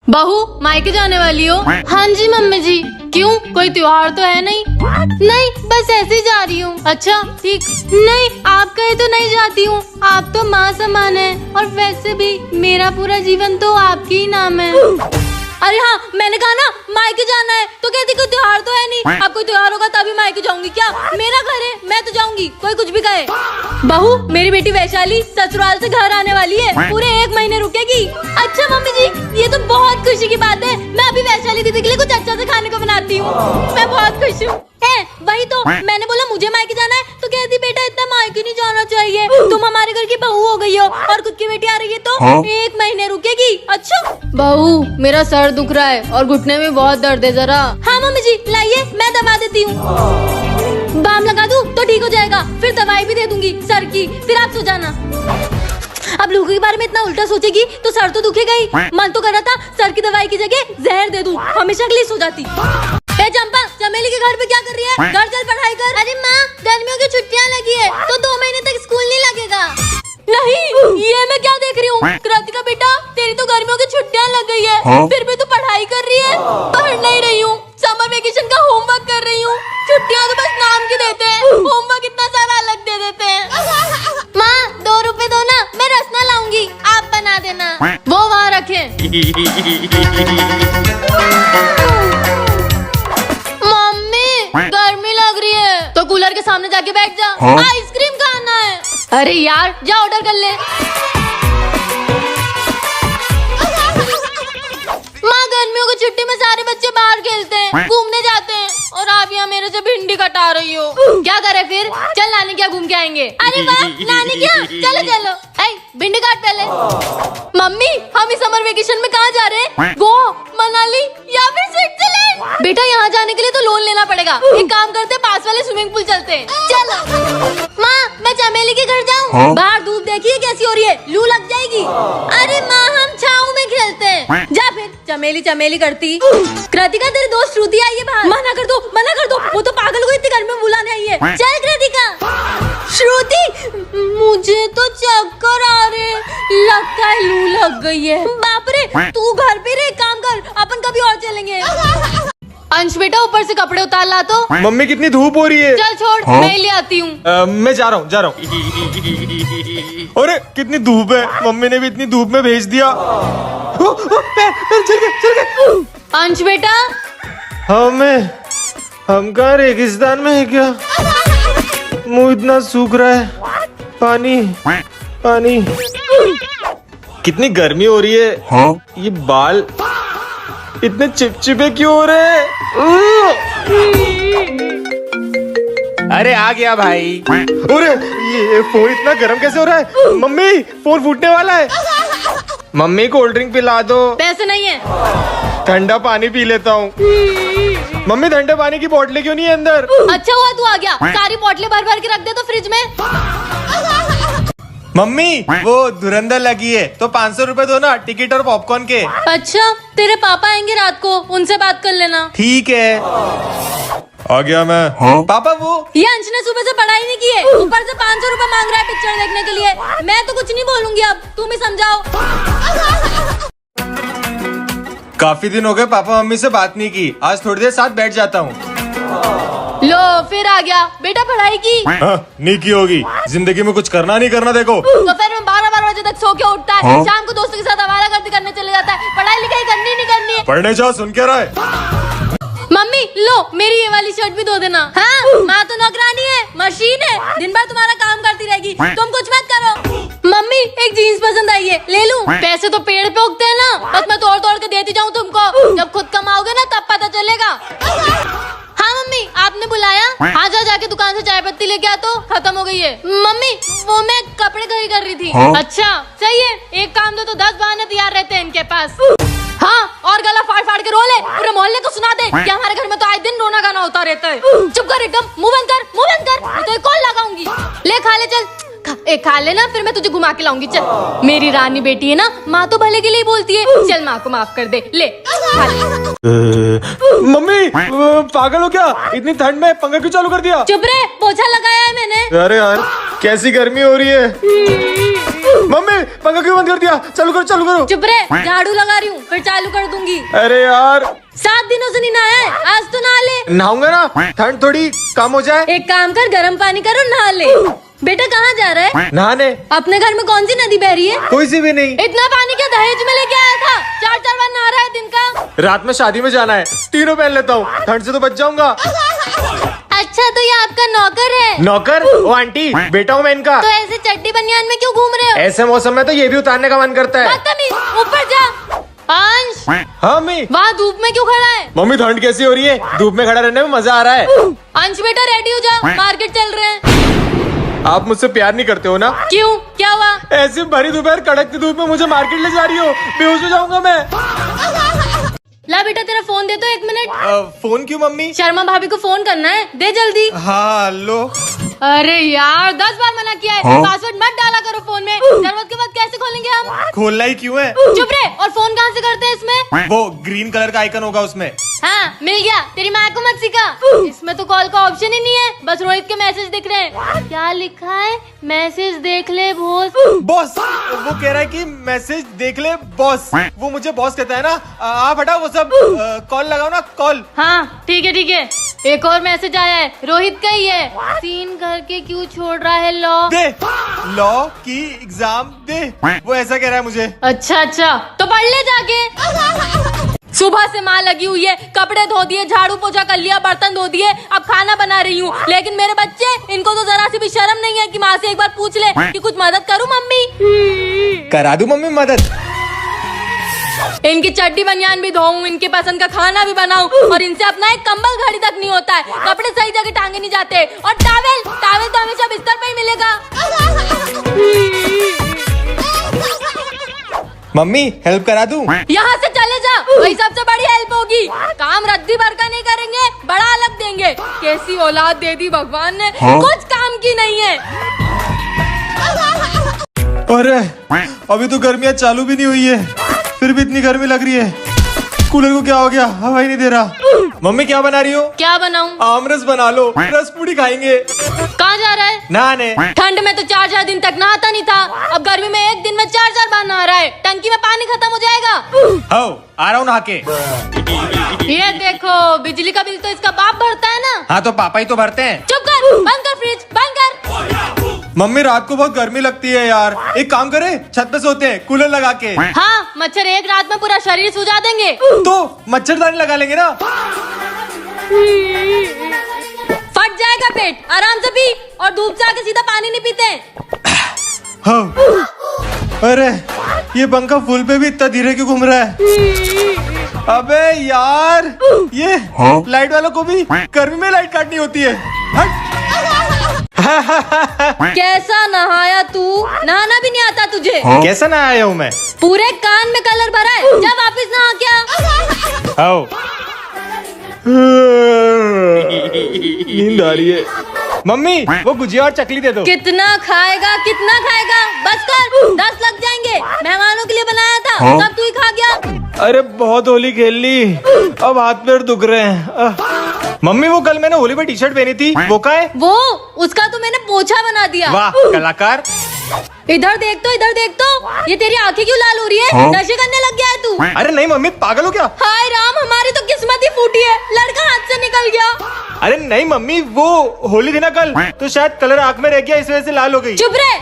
बहू मायके जाने वाली हो? हाँ जी मम्मी जी। क्यों, कोई त्योहार तो है नहीं? नहीं, बस ऐसे ही जा रही हूँ। अच्छा ठीक। नहीं, आप कहे तो नहीं जाती हूँ, आप तो माँ समान है, और वैसे भी मेरा पूरा जीवन तो आपके ही नाम है। अरे हाँ, मैंने कहा ना मायके जाना है, तो कहती कोई त्योहार तो है नहीं। अब कोई त्योहार होगा तभी मायके जाऊंगी क्या? मेरा घर है, मैं तो जाऊंगी, कोई कुछ भी कहे। बहू, मेरी बेटी वैशाली ससुराल से घर आने वाली है, पूरे 1 महीने रुकेगी। अच्छा मम्मी जी, ये तो बहुत खुशी की बात है। मैं अभी वैशाली दीदी के लिए कुछ अच्छा से खाने को बनाती हूँ। मैं बहुत खुश हूँ। वही तो मैंने बोला मुझे मायके जाना है, तो कहती बेटा इतना मायके नहीं जाना चाहिए, तुम हमारे घर की बहू हो गई हो, और खुद की बेटी आ रही है तो 1 महीने रुकेगी। अच्छा बहू, मेरा सर दुख रहा है और घुटने में बहुत दर्द है जरा। हाँ मम्मी जी, लाइए मैं दवा देती हूँ। बाम लगा दूँ तो ठीक हो जाएगा, फिर दवाई भी दे दूंगी सर की, फिर आप सो जाना। अब लोगों के बारे में इतना उल्टा सोचेगी तो सर तो दुखेगा ही। मन तो कर रहा था सर की दवाई की जगह जहर दे दूं, हमेशा के लिए सो जाती। चंपा, चमेली के घर पे क्या कर रही है? घर चल पढ़ाई कर। अरे माँ, गर्मियों की छुट्टियाँ लगी है तो 2 महीने तक स्कूल नहीं लगेगा। नहीं, ये मैं क्या देख रही हूँ? कृतिका बेटा, तेरी तो गर्मियों की छुट्टियाँ लग गई है, फिर भी तू पढ़ाई कर रही है। पढ़ नहीं रही हूँ, समर वेकेशन का होमवर्क कर रही हूँ। छुट्टियाँ तो बस नाम की देते हैं, होमवर्क इतना सारा अलग दे देते हैं। माँ 2 रुपए दो ना, मैं रसना लाऊंगी, आप बना देना। वो वहाँ रखे। गर्मी लग रही है तो कूलर के सामने जाके बैठ जा। आइसक्रीम खाना है। अरे यार, जा ऑर्डर कर ले। माँ, गर्मियों की छुट्टी में सारे बच्चे बाहर खेलते हैं, घूमने जाते हैं, और आप यहाँ मेरे से भिंडी कटा रही हो। क्या करे फिर? चल नानी क्या घूम के आएंगे। अरे वाह, नानी क्या, चलो चलो। भिंडी काट पहले। मम्मी, हम इस समर वेकेशन में कहाँ जा रहे हैं? गोवा, मनाली या फिर स्विट्जरलैंड? बेटा, यहाँ जाने के लिए तो लोन लेना पड़ेगा। एक काम करते, पास वाले स्विमिंग पूल चलते हैं। चलो। माँ, मैं चमेली के घर जाऊँ? बाहर धूप देखिए कैसी हो रही है, लू लग जाएगी। अरे माँ, हम छाँव में खेलते हैं। जा फिर, चमेली चमेली करती। कृतिका, तेरी दोस्त श्रुति आई है बाहर। मना कर दो, मना कर दो, वो तो पागल को इतनी गर्मी में बुलाने आई है। चल कृतिका। श्रुति, मुझे तो चक्कर आ रहे, लगता है लू लग गई है। बाप रे, तू घर पे रह, काम कर, अपन कभी और चलेंगे। अंश बेटा, ऊपर से कपड़े उतार ला तो। मम्मी कितनी धूप हो रही है। चल छोड़, मैं ले आती हूँ। मैं जा रहा हूँ। अरे कितनी धूप है, मम्मी ने भी इतनी धूप में भेज दिया। चल गए। अंश बेटा, हम कहाँ रेगिस्तान में है क्या? मुंह इतना सूख रहा है, पानी। कितनी गर्मी हो रही है। ये बाल इतने चिपचिपे क्यों हो रहे हैं? अरे आ गया भाई। अरे ये फोन इतना गर्म कैसे हो रहा है? मम्मी, फोन फूटने वाला है। मम्मी, कोल्ड ड्रिंक पिला दो। पैसे नहीं है। ठंडा पानी पी लेता हूँ। मम्मी, ठंडे पानी की बोतलें क्यों नहीं है अंदर? अच्छा हुआ तू आ गया, सारी बोतलें भर भर के रख दे तो फ्रिज में। मम्मी, वो धुरंधर लगी है तो 500 रुपए दो ना, टिकट और पॉपकॉर्न के। अच्छा, तेरे पापा आएंगे रात को, उनसे बात कर लेना। ठीक है। आ गया मैं। पापा, वो ये अंश ने सुबह से पढ़ाई नहीं की है, ऊपर से 500 रुपए मांग रहा है पिक्चर देखने के लिए। मैं तो कुछ नहीं बोलूंगी, अब तुम ही समझाओ। काफी दिन हो गए पापा मम्मी से बात नहीं की, आज थोड़ी देर साथ बैठ जाता हूँ। लो फिर आ गया। बेटा, पढ़ाई की? नहीं की होगी, जिंदगी में कुछ करना नहीं करना। देखो तो फिर मैं 12 बजे तक सो के उठता है, शाम को दोस्तों के साथ आवारागर्दी करने चले जाता है। पढ़ाई लिखाई करनी नहीं करनी है। पढ़ने जाओ, सुन के रहा है। मम्मी लो, मेरी ये वाली शर्ट भी धो देना। हाँ, माँ तो नौकरानी है, मशीन है, दिन भर तुम्हारा काम करती रहेगी, तुम कुछ मत करो। मम्मी, एक जीन्स पसंद आई है, ले लूं? पैसे तो पेड़ पे उगते हैं ना, बस मैं तोड़ तोड़ के देती जाऊँ तुमको, जब खुद कमाओगे ना तब पता चलेगा। हाँ मम्मी, आपने बुलाया? हाँ, जाके दुकान से चाय पत्ती लेके आ, तो खत्म हो गई है। मम्मी, वो मैं कपड़े खरीद कर रही थी। अच्छा सही है, एक काम दो तो 10 बहाने तैयार रहते हैं इनके पास। हाँ, और गला फाड़ फाड़ के रो ले, पूरे मोहल्ले को सुना दे कि हमारे घर में तो आए दिन रोना गाना होता रहता है। चुप कर, एकदम मुंह बंद कर, नहीं तो एक कॉल लगाऊंगी। ले खा ले, चल खा लेना, फिर मैं तुझे घुमा के लाऊंगी। चल, मेरी रानी बेटी है ना, माँ तो भले के लिए बोलती है। चल, माँ को माफ कर दे, ले खा ले। मम्मी, पागल हो क्या? इतनी ठंड में पंखा क्यों चालू कर दिया? चुप रहे, पोछा लगाया है मैंने। अरे यार, कैसी गर्मी हो रही है। मम्मी पंखा क्यों बंद कर दिया? चालू करो चालू करो। चुप रहे, झाड़ू लगा रही हूँ, फिर चालू कर दूंगी। अरे यार 7 दिनों से नहीं नहाया है, आज तो नहा ले। नहाऊंगा ना, ठंड थोड़ी कम हो जाए। एक काम कर, गर्म पानी करो, नहा ले। बेटा कहाँ जा रहा है? नहाने। अपने घर में कौन सी नदी बह रही है? कोई सी भी नहीं। इतना पानी क्या दहेज में लेके आया था? 4-4 बार नहा रहा है दिन का। रात में शादी में जाना है, तीनों पहन लेता हूँ, ठंड से तो बच जाऊंगा। अच्छा तो ये आपका नौकर है? नौकर? ओ आंटी, बेटा हूँ मैं इनका। तो ऐसे चड्डी बनियान में क्यों घूम रहे हो? ऐसे मौसम में तो ये भी उतारने का मन करता है। बदतमीज, ऊपर जा। अंश, हाँ मम्मी। वहाँ धूप में क्यों खड़ा है? मम्मी ठंड कैसी हो रही है? धूप में खड़ा रहने में मजा आ रहा है। अंश बेटा रेडी हो जा, मार्केट चल रहे हैं। आप मुझसे प्यार नहीं करते हो ना? क्यों, क्या हुआ? ऐसे भरी दोपहर कड़कती धूप में मुझे मार्केट ले जा रही हो, बेहोश हो जाऊंगा मैं। ला बेटा तेरा फोन दे, तो 1 मिनट। फोन क्यों मम्मी? शर्मा भाभी को फोन करना है, दे जल्दी। हाँ लो। अरे यार 10 बार मना किया है, पासवर्ड मत डाला करो फोन में, जरूरत के बाद कैसे खोलेंगे हम? खोलना ही क्यों है? चुप रहे, और फोन कहाँ से करते हैं इसमें? वो ग्रीन कलर का आइकन होगा उसमें। हाँ मिल गया, तेरी माँ को मत सिखा। इसमें तो कॉल का ऑप्शन ही नहीं है, बस रोहित के मैसेज दिख रहे हैं। क्या लिखा है? मैसेज देख ले बॉस। बॉस वो कह रहा है कि मैसेज देख ले बॉस। वो मुझे बॉस कहता है ना। आप हटाओ वो सब, कॉल लगाओ ना कॉल। हाँ ठीक है ठीक है। एक और मैसेज आया है, रोहित का ही है। सीन करके क्यों छोड़ रहा है लॉ? दे लॉ की एग्जाम दे, वो ऐसा कह रहा है मुझे। अच्छा अच्छा, तो पढ़ ले जाके। सुबह से माँ लगी हुई है, कपड़े धो दिए, झाड़ू पोछा कर लिया, बर्तन धो दिए, अब खाना बना रही हूँ। लेकिन मेरे बच्चे, इनको तो जरा सी भी शर्म नहीं है कि माँ से एक बार पूछ ले कि कुछ मदद करूँ मम्मी? करा दूं मम्मी मदद। इनकी चड्डी बनियान भी धोऊं, इनके पसंद का खाना भी बनाऊं, और इनसे अपना एक कंबल घड़ी तक नहीं होता है। कपड़े सही जगह टांगे नहीं जाते, और टावेल टावेल तो हमेशा बिस्तर पे ही मिलेगा। मम्मी हेल्प करा दूं? यहाँ से चले जा, वही सबसे बड़ी हेल्प होगी। काम रद्दी भरका नहीं करेंगे, बड़ा अलग देंगे। कैसी औलाद दे दी भगवान ने, कुछ काम की नहीं है। अरे अभी तो गर्मियाँ चालू भी नहीं हुई है, फिर भी इतनी गर्मी लग रही है। कूलर को क्या हो गया, हवा ही नहीं दे रहा। मम्मी क्या बना रही हो? क्या बनाऊं? आमरस बना लो, रस पूरी खाएंगे। कहाँ जा रहा है? नहाने। ठंड में तो 4-4 दिन तक नहाता नहीं था, अब गर्मी में एक दिन में 4-4 बार नहा रहा है। टंकी में पानी खत्म हो जाएगा। आ रहा हूँ नहा के। ये देखो, बिजली का बिल तो इसका बाप भरता है ना। हाँ तो पापा ही तो भरते हैं। चुप कर, बंद कर फ्रिज, बंद कर। मम्मी रात को बहुत गर्मी लगती है यार, एक काम करे छत पे सोते हैं कूलर लगा के। हाँ, मच्छर एक रात में पूरा शरीर सुझा देंगे। तो मच्छरदानी लगा लेंगे ना। फट जाएगा पेट, आराम से पी, और धूप से आके सीधा पानी नहीं पीते। हाँ। अरे ये पंखा फुल पे भी इतना धीरे क्यों घूम रहा है? अबे यार, ये लाइट वालों को भी गर्मी में लाइट काटनी होती है। हट। कैसा नहाया तू? नहाना भी नहीं आता तुझे? कैसा ना आया हूँ मैं? पूरे कान में कलर भरा है, जा वापिस नहा क्या। आओ। नींद आ रही है। मम्मी वो गुजिया और चकली दे दो। कितना खाएगा, कितना खाएगा? बस कर, 10 लग जाएंगे। मेहमानों के लिए बनाया था, सब तू ही खा गया। अरे बहुत होली खेल ली, अब हाथ पैर दुख रहे हैं। मम्मी वो कल मैंने होली पे टी शर्ट पहनी थी, वो का है? वो उसका तो मैंने पोछा बना दिया। वाह कलाकार। इधर देख तो, इधर देख तो, ये तेरी आंखें क्यों लाल हो रही है? नशे करने लग गया है तू? अरे नहीं मम्मी, पागल हो क्या? हाय राम, हमारी तो किस्मत ही फूटी है, लड़का हाथ से निकल गया। अरे नहीं मम्मी, वो होली थी ना कल, तो शायद कलर आँख में रह गया, इस वजह से लाल हो गई। चुप रहे।